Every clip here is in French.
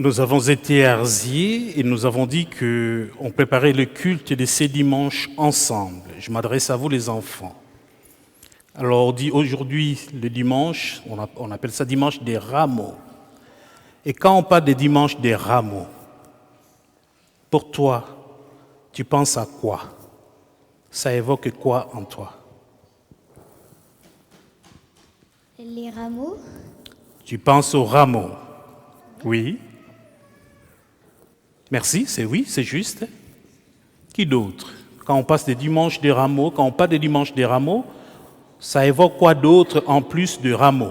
Nous avons été à Arzier et nous avons dit qu'on préparait le culte de ces dimanches ensemble. Je m'adresse à vous les enfants. Alors on dit aujourd'hui le dimanche, on appelle ça dimanche des rameaux. Et quand on parle des dimanches des rameaux, pour toi, tu penses à quoi? Ça évoque quoi en toi? Les rameaux. Tu penses aux rameaux? Oui. Merci, c'est juste. Qui d'autre? Quand on passe des dimanches des rameaux, quand on parle des dimanches des rameaux, ça évoque quoi d'autre en plus de rameaux?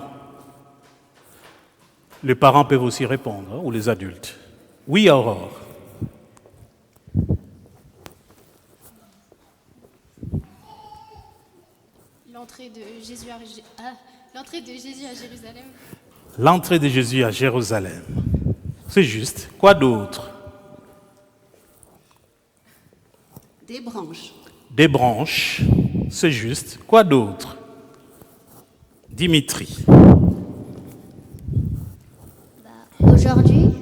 Les parents peuvent aussi répondre, hein, ou les adultes. Oui, Aurore. L'entrée de Jésus à Jérusalem. L'entrée de Jésus à Jérusalem. C'est juste. Quoi d'autre? Des branches. Des branches. C'est juste. Quoi d'autre? Dimitri. Aujourd'hui.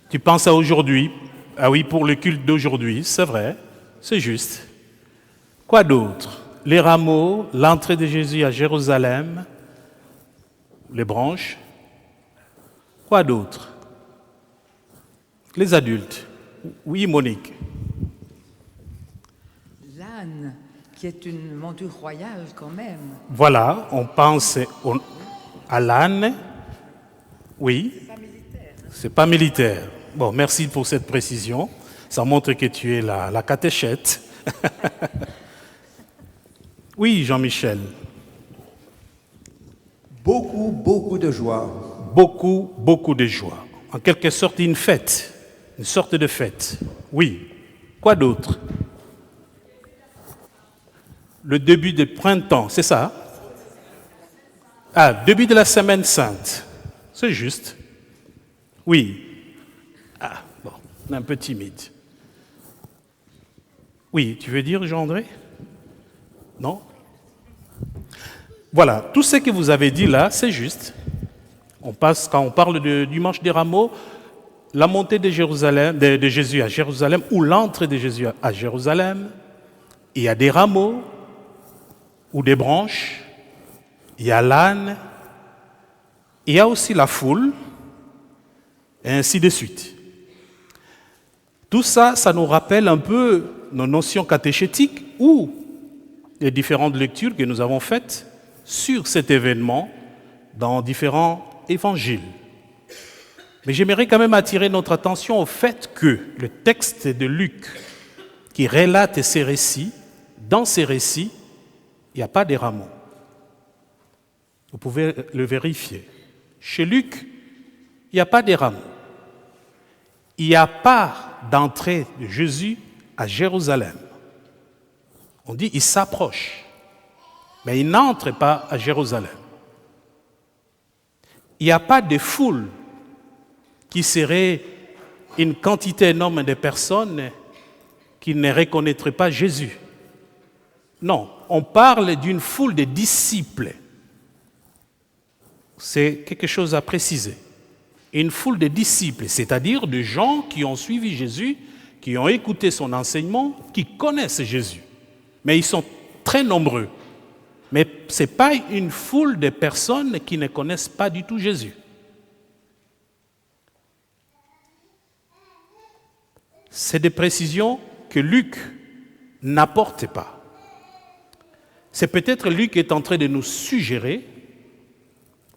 Tu penses à aujourd'hui? Ah oui, pour le culte d'aujourd'hui, c'est vrai. C'est juste. Quoi d'autre? Les rameaux, l'entrée de Jésus à Jérusalem, les branches. Quoi d'autre? Les adultes. Oui, Monique. L'âne, qui est une monture royale quand même. Voilà, on pense à l'âne. Oui. C'est pas militaire. Bon, merci pour cette précision. Ça montre que tu es la catéchète. Oui, Jean-Michel. Beaucoup de joie. Beaucoup de joie. En quelque sorte, une fête. Une sorte de fête. Oui. Quoi d'autre? Le début du printemps, c'est ça? Ah, début de la semaine sainte. C'est juste. Oui. Ah, bon, on est un peu timide. Oui, tu veux dire, Jean-André? Non? Voilà, tout ce que vous avez dit là, c'est juste. Quand on parle de dimanche des rameaux, la montée de Jésus à Jérusalem, ou l'entrée de Jésus à Jérusalem, il y a des rameaux ou des branches, il y a l'âne, il y a aussi la foule, et ainsi de suite. Tout ça, ça nous rappelle un peu nos notions catéchétiques ou les différentes lectures que nous avons faites sur cet événement dans différents évangiles. Mais j'aimerais quand même attirer notre attention au fait que le texte de Luc qui relate ces récits, dans ces récits, il n'y a pas des rameaux. Vous pouvez le vérifier. Chez Luc, il n'y a pas des rameaux. Il n'y a pas d'entrée de Jésus à Jérusalem. On dit il s'approche, mais il n'entre pas à Jérusalem. Il n'y a pas de foule qui serait une quantité énorme de personnes qui ne reconnaîtraient pas Jésus. Non, on parle d'une foule de disciples. C'est quelque chose à préciser. Une foule de disciples, c'est-à-dire de gens qui ont suivi Jésus, qui ont écouté son enseignement, qui connaissent Jésus. Mais ils sont très nombreux. Mais ce n'est pas une foule de personnes qui ne connaissent pas du tout Jésus. C'est des précisions que Luc n'apporte pas. C'est peut-être Luc qui est en train de nous suggérer,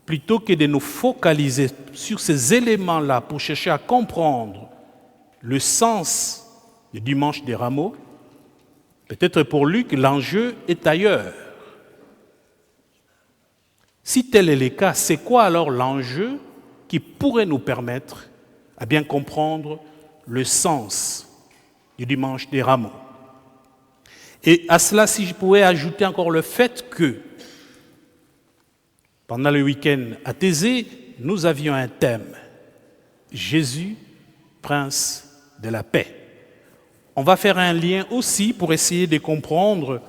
plutôt que de nous focaliser sur ces éléments-là pour chercher à comprendre le sens du dimanche des rameaux, peut-être pour Luc, l'enjeu est ailleurs. Si tel est le cas, c'est quoi alors l'enjeu qui pourrait nous permettre à bien comprendre le sens du dimanche des rameaux? Et à cela, si je pouvais ajouter encore le fait que pendant le week-end à Thésée, nous avions un thème, Jésus, prince de la paix. On va faire un lien aussi pour essayer de comprendre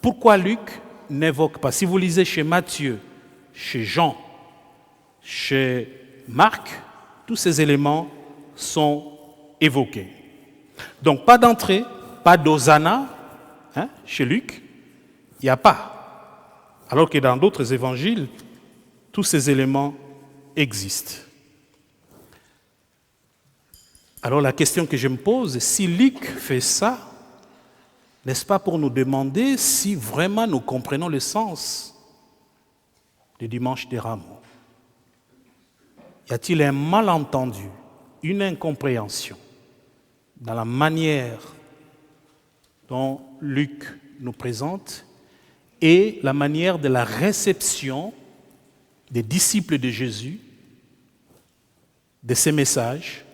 pourquoi Luc n'évoque pas. Si vous lisez chez Matthieu, chez Jean, chez Marc, tous ces éléments sont évoqués. Donc pas d'entrée, pas d'Hosanna, chez Luc, il n'y a pas. Alors que dans d'autres évangiles, tous ces éléments existent. Alors la question que je me pose, si Luc fait ça, n'est-ce pas pour nous demander si vraiment nous comprenons le sens du dimanche des Rameaux? Y a-t-il un malentendu, une incompréhension dans la manière dont Luc nous présente et la manière de la réception des disciples de Jésus de ces messages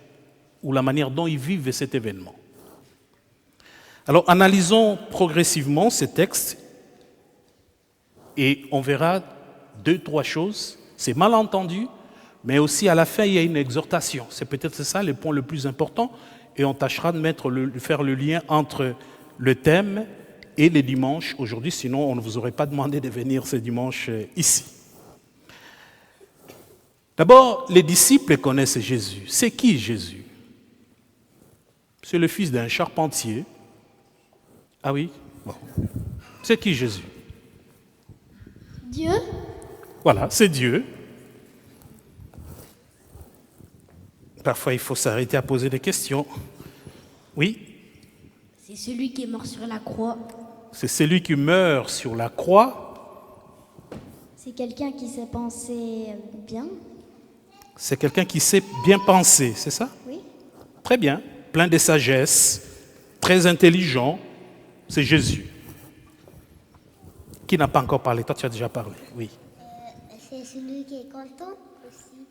ou la manière dont ils vivent cet événement? Alors, analysons progressivement ces textes et on verra 2-3 choses. C'est mal entendu, mais aussi à la fin, il y a une exhortation. C'est peut-être ça le point le plus important et on tâchera de faire le lien entre le thème et les dimanches aujourd'hui, sinon on ne vous aurait pas demandé de venir ce dimanche ici. D'abord, les disciples connaissent Jésus. C'est qui Jésus? C'est le fils d'un charpentier. Ah oui? Bon. C'est qui Jésus? Dieu, Voilà, c'est Dieu. Parfois, il faut s'arrêter à poser des questions. Oui? c'est celui qui est mort sur la croix. C'est celui qui meurt sur la croix. C'est quelqu'un qui s'est pensé bien. C'est quelqu'un qui sait bien penser, c'est ça? Oui. Très bien. Plein de sagesse, très intelligent. C'est Jésus. Qui n'a pas encore parlé? Toi, tu as déjà parlé. Oui. C'est celui qui est content aussi.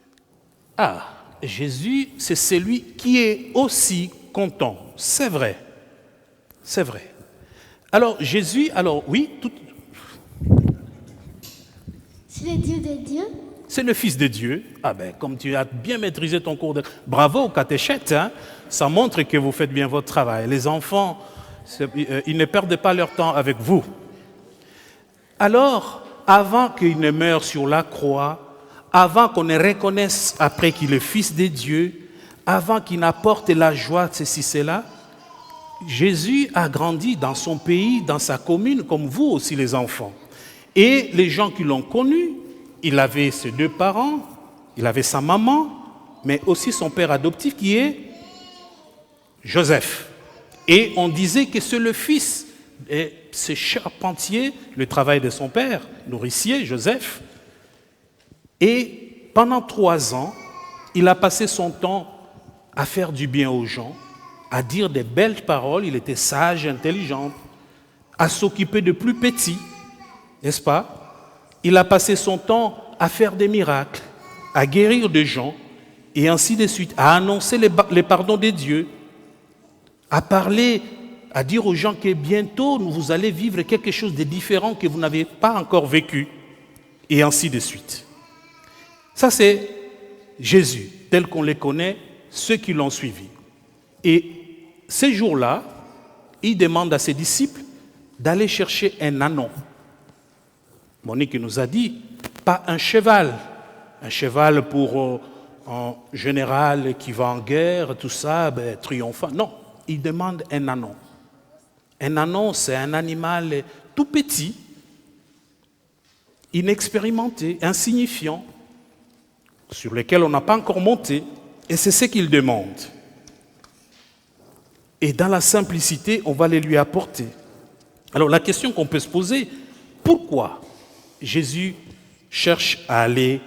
Ah, Jésus, c'est celui qui est aussi content. C'est vrai. C'est vrai. Alors, Jésus, oui, C'est le Dieu des dieux. c'est le Fils de Dieu. Ah ben, comme tu as bien maîtrisé ton cours de... Bravo aux catéchètes, hein? Ça montre que vous faites bien votre travail. Les enfants, ils ne perdent pas leur temps avec vous. Alors, avant qu'il ne meure sur la croix, avant qu'on ne reconnaisse après qu'il est Fils de Dieu, avant qu'il n'apporte la joie de ceci, cela, Jésus a grandi dans son pays, dans sa commune, comme vous aussi les enfants. Et les gens qui l'ont connu, il avait ses 2 parents, il avait sa maman, mais aussi son père adoptif qui est Joseph. Et on disait que c'est le fils, et ce charpentier, le travail de son père, nourricier, Joseph. Et pendant 3 ans, il a passé son temps à faire du bien aux gens, à dire des belles paroles, il était sage, intelligent, à s'occuper de plus petits, n'est-ce pas? Il a passé son temps à faire des miracles, à guérir des gens, et ainsi de suite, à annoncer les pardons de Dieu, à parler, à dire aux gens que bientôt vous allez vivre quelque chose de différent que vous n'avez pas encore vécu, et ainsi de suite. Ça, c'est Jésus, tel qu'on les connaît, ceux qui l'ont suivi. Et ces jours-là, il demande à ses disciples d'aller chercher un ânon. Monique nous a dit, pas un cheval pour un général qui va en guerre, tout ça, triomphant. Non, il demande un ânon. Un ânon, c'est un animal tout petit, inexpérimenté, insignifiant, sur lequel on n'a pas encore monté, et c'est ce qu'il demande. Et dans la simplicité, on va les lui apporter. Alors la question qu'on peut se poser, pourquoi Jésus cherche à aller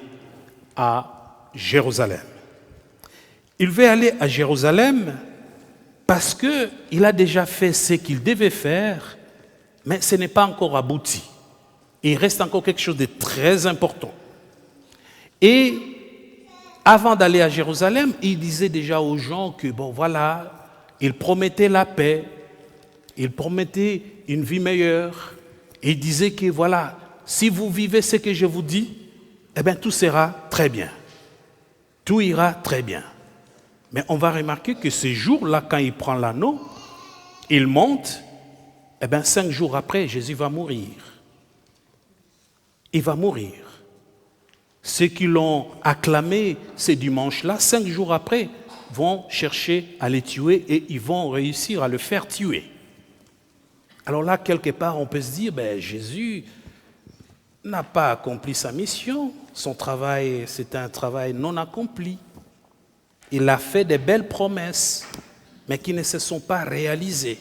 à Jérusalem? Il veut aller à Jérusalem parce qu'il a déjà fait ce qu'il devait faire, mais ce n'est pas encore abouti. Il reste encore quelque chose de très important. Et avant d'aller à Jérusalem, il disait déjà aux gens que, bon voilà, il promettait la paix, il promettait une vie meilleure. Et il disait que voilà, si vous vivez ce que je vous dis, eh bien tout sera très bien. Tout ira très bien. Mais on va remarquer que ces jours-là, quand il prend l'anneau, il monte, eh bien 5 jours après, Jésus va mourir. Il va mourir. Ceux qui l'ont acclamé ces dimanches-là, 5 jours après, vont chercher à les tuer et ils vont réussir à le faire tuer. Alors là, quelque part, on peut se dire, Jésus n'a pas accompli sa mission. Son travail, c'est un travail non accompli. Il a fait des belles promesses, mais qui ne se sont pas réalisées.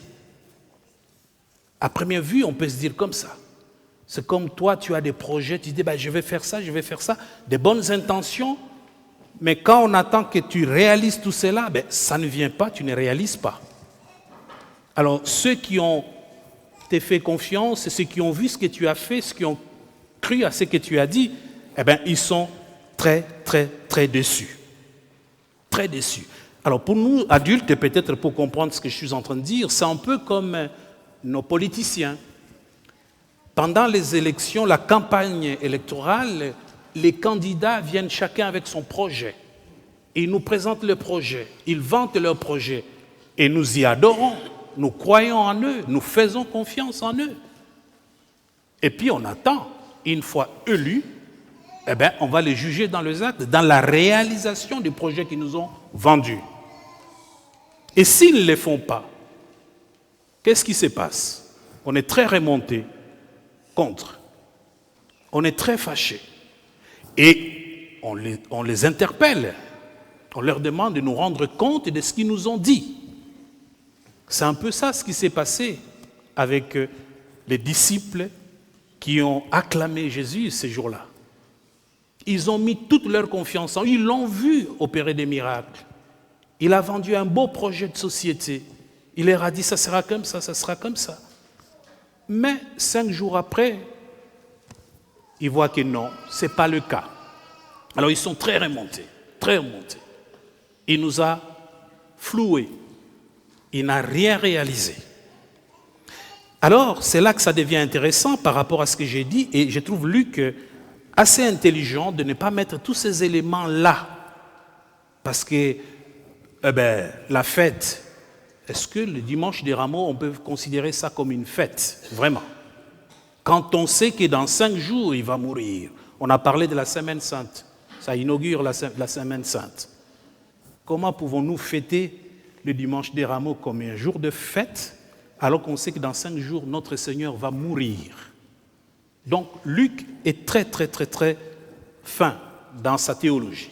À première vue, on peut se dire comme ça. C'est comme toi, tu as des projets, tu dis, je vais faire ça, des bonnes intentions, mais quand on attend que tu réalises tout cela, ça ne vient pas, tu ne réalises pas. Alors, ceux qui ont te fait confiance, ceux qui ont vu ce que tu as fait, ceux qui ont cru à ce que tu as dit, ils sont très, très, très déçus. Très déçus. Alors, pour nous, adultes, et peut-être pour comprendre ce que je suis en train de dire, c'est un peu comme nos politiciens. Pendant les élections, la campagne électorale, les candidats viennent chacun avec son projet. Ils nous présentent le projet, ils vantent leur projet. Et nous y adorons, nous croyons en eux, nous faisons confiance en eux. Et puis on attend, une fois élus, on va les juger dans les actes, dans la réalisation du projet qu'ils nous ont vendu. Et s'ils ne les font pas, qu'est-ce qui se passe? On est très remonté contre. On est très fâché. Et on les interpelle. On leur demande de nous rendre compte de ce qu'ils nous ont dit. C'est un peu ça ce qui s'est passé avec les disciples qui ont acclamé Jésus ces jours-là. Ils ont mis toute leur confiance en lui. Ils l'ont vu opérer des miracles. Il a vendu un beau projet de société. Il leur a dit, ça sera comme ça, ça sera comme ça. Mais 5 jours après, ils voient que non, ce n'est pas le cas. Alors ils sont très remontés, très remontés. Il nous a floués. Il n'a rien réalisé. Alors, c'est là que ça devient intéressant par rapport à ce que j'ai dit, et je trouve Luc assez intelligent de ne pas mettre tous ces éléments-là. Parce que la fête, est-ce que le dimanche des Rameaux, on peut considérer ça comme une fête? Vraiment. Quand on sait que dans 5 jours, il va mourir. On a parlé de la Semaine Sainte. Ça inaugure la Semaine Sainte. Comment pouvons-nous fêter le dimanche des Rameaux comme un jour de fête, alors qu'on sait que dans 5 jours, notre Seigneur va mourir? Donc, Luc est très, très, très, très fin dans sa théologie.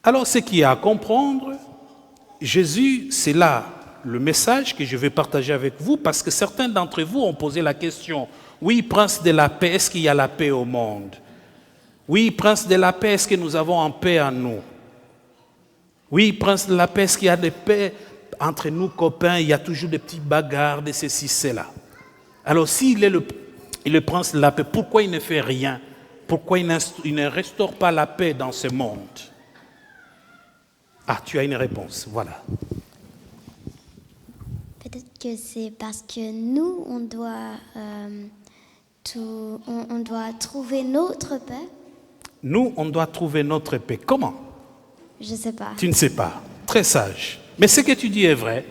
Alors, ce qu'il y a à comprendre, Jésus, c'est là le message que je vais partager avec vous, parce que certains d'entre vous ont posé la question, oui, prince de la paix, est-ce qu'il y a la paix au monde? Oui, prince de la paix, est-ce que nous avons en paix en nous? Oui, prince de la paix, est-ce qu'il y a de paix entre nous, copains? Il y a toujours des petites bagarres, de ceci, cela. Alors, s'il est le prince de la paix, pourquoi il ne fait rien? Pourquoi il ne restaure pas la paix dans ce monde? Ah, tu as une réponse, voilà. Peut-être que c'est parce que nous, on doit trouver notre paix. Nous, on doit trouver notre paix. Comment? Je ne sais pas. Tu ne sais pas. Très sage. Mais ce que tu dis est vrai.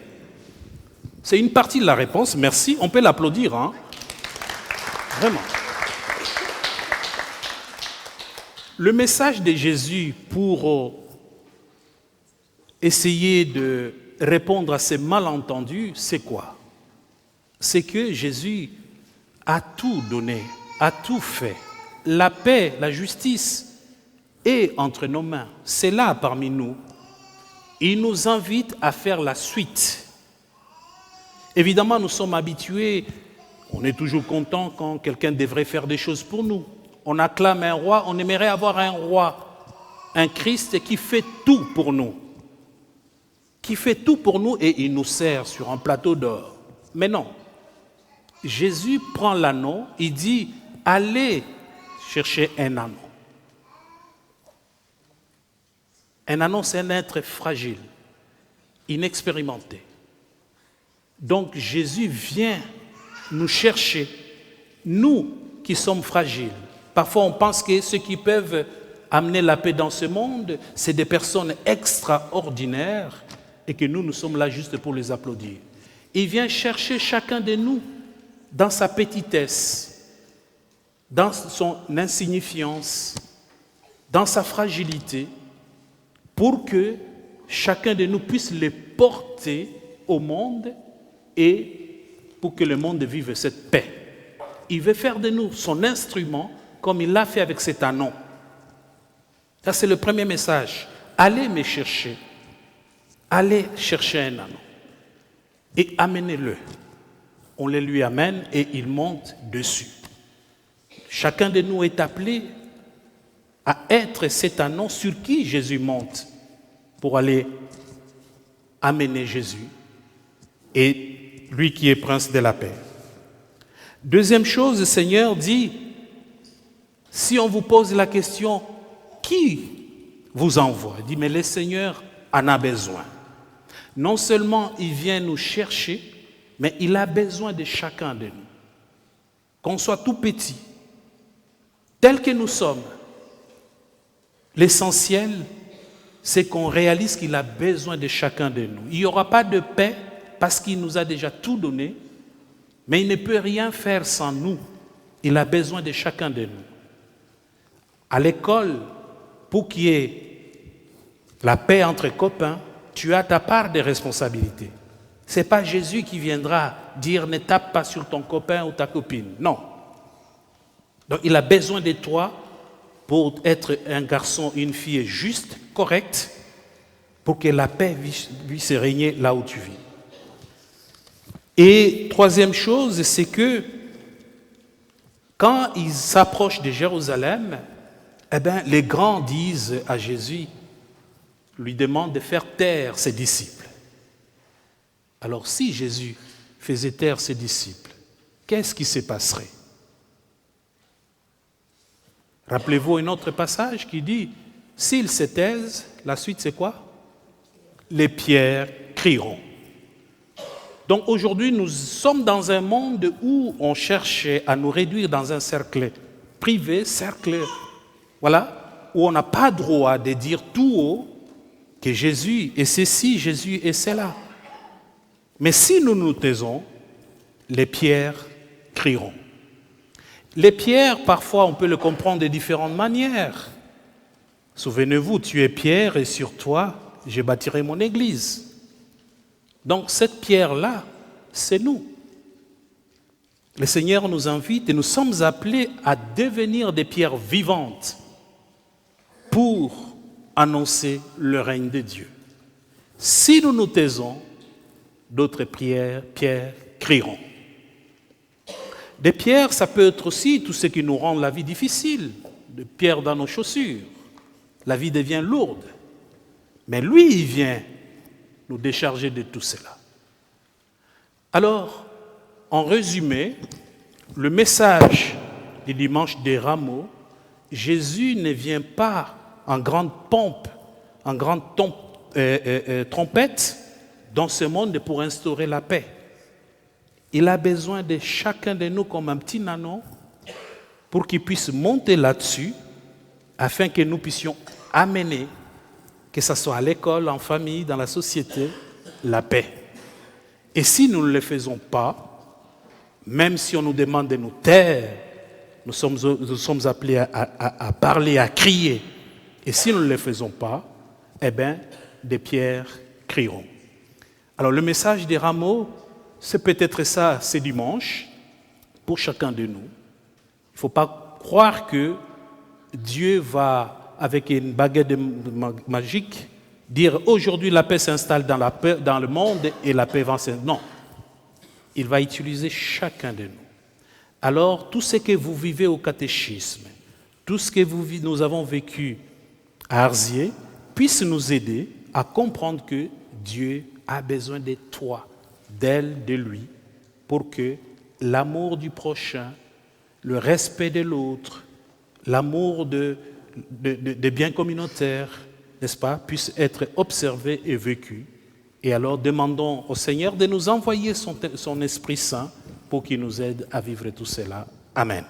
C'est une partie de la réponse. Merci. On peut l'applaudir, hein? Vraiment. Le message de Jésus pour essayer de répondre à ces malentendus, c'est quoi? C'est que Jésus a tout donné, a tout fait. La paix, la justice est entre nos mains. C'est là parmi nous. Il nous invite à faire la suite. Évidemment, nous sommes habitués, on est toujours content quand quelqu'un devrait faire des choses pour nous. On acclame un roi, on aimerait avoir un roi, un Christ qui fait tout pour nous. Qui fait tout pour nous et il nous sert sur un plateau d'or. Mais non. Jésus prend l'anneau, il dit, allez chercher un anneau. Un anneau, c'est un être fragile, inexpérimenté. Donc Jésus vient nous chercher, nous qui sommes fragiles. Parfois on pense que ceux qui peuvent amener la paix dans ce monde, c'est des personnes extraordinaires et que nous sommes là juste pour les applaudir. Il vient chercher chacun de nous dans sa petitesse, dans son insignifiance, dans sa fragilité, pour que chacun de nous puisse les porter au monde et pour que le monde vive cette paix. Il veut faire de nous son instrument comme il l'a fait avec cet anon. Ça, c'est le premier message. Allez me chercher. Allez chercher un anon et amenez-le. On le lui amène et il monte dessus. Chacun de nous est appelé à être cet anon sur qui Jésus monte pour aller amener Jésus et lui qui est prince de la paix. Deuxième chose, le Seigneur dit, si on vous pose la question, qui vous envoie? Il dit, mais le Seigneur en a besoin. Non seulement il vient nous chercher, mais il a besoin de chacun de nous. Qu'on soit tout petit, tel que nous sommes, l'essentiel, c'est qu'on réalise qu'il a besoin de chacun de nous. Il n'y aura pas de paix parce qu'il nous a déjà tout donné, mais il ne peut rien faire sans nous. Il a besoin de chacun de nous. À l'école, pour qu'il y ait la paix entre copains, tu as ta part de responsabilité. Ce n'est pas Jésus qui viendra dire ne tape pas sur ton copain ou ta copine. Non. Donc il a besoin de toi pour être un garçon, une fille juste, correcte, pour que la paix puisse régner là où tu vis. Et troisième chose, c'est que quand ils s'approchent de Jérusalem, eh bien, les grands disent à Jésus, lui demandent de faire taire ses disciples. Alors si Jésus faisait taire ses disciples, qu'est-ce qui se passerait? Rappelez-vous un autre passage qui dit, s'ils se taisent, la suite c'est quoi? Les pierres crieront. Donc aujourd'hui, nous sommes dans un monde où on cherche à nous réduire dans un cercle privé, cercle, voilà, où on n'a pas droit de dire tout haut que Jésus est ceci, Jésus est cela. Mais si nous nous taisons, les pierres crieront. Les pierres, parfois, on peut le comprendre de différentes manières. Souvenez-vous, tu es Pierre et sur toi, je bâtirai mon église. Donc cette pierre-là, c'est nous. Le Seigneur nous invite et nous sommes appelés à devenir des pierres vivantes pour annoncer le règne de Dieu. Si nous nous taisons, d'autres pierres crieront. Des pierres, ça peut être aussi tout ce qui nous rend la vie difficile, des pierres dans nos chaussures. La vie devient lourde. Mais lui, il vient nous décharger de tout cela. Alors, en résumé, le message du dimanche des rameaux, Jésus ne vient pas en grande pompe, en grande trompette dans ce monde pour instaurer la paix. Il a besoin de chacun de nous comme un petit nanon pour qu'il puisse monter là-dessus afin que nous puissions amener, que ce soit à l'école, en famille, dans la société, la paix. Et si nous ne le faisons pas, même si on nous demande de nous taire, nous sommes appelés à parler, à crier. Et si nous ne le faisons pas, eh bien, des pierres crieront. Alors le message des rameaux, c'est peut-être ça, c'est dimanche, pour chacun de nous. Il ne faut pas croire que Dieu va, avec une baguette magique, dire aujourd'hui la paix s'installe dans le monde et la paix va s'installer. Non. Il va utiliser chacun de nous. Alors, tout ce que vous vivez au catéchisme, tout ce que nous avons vécu à Arzier, puisse nous aider à comprendre que Dieu a besoin de toi, d'elle, de lui, pour que l'amour du prochain, le respect de l'autre, l'amour des biens communautaires, n'est-ce pas, puisse être observé et vécu. Et alors demandons au Seigneur de nous envoyer son Esprit Saint pour qu'il nous aide à vivre tout cela. Amen.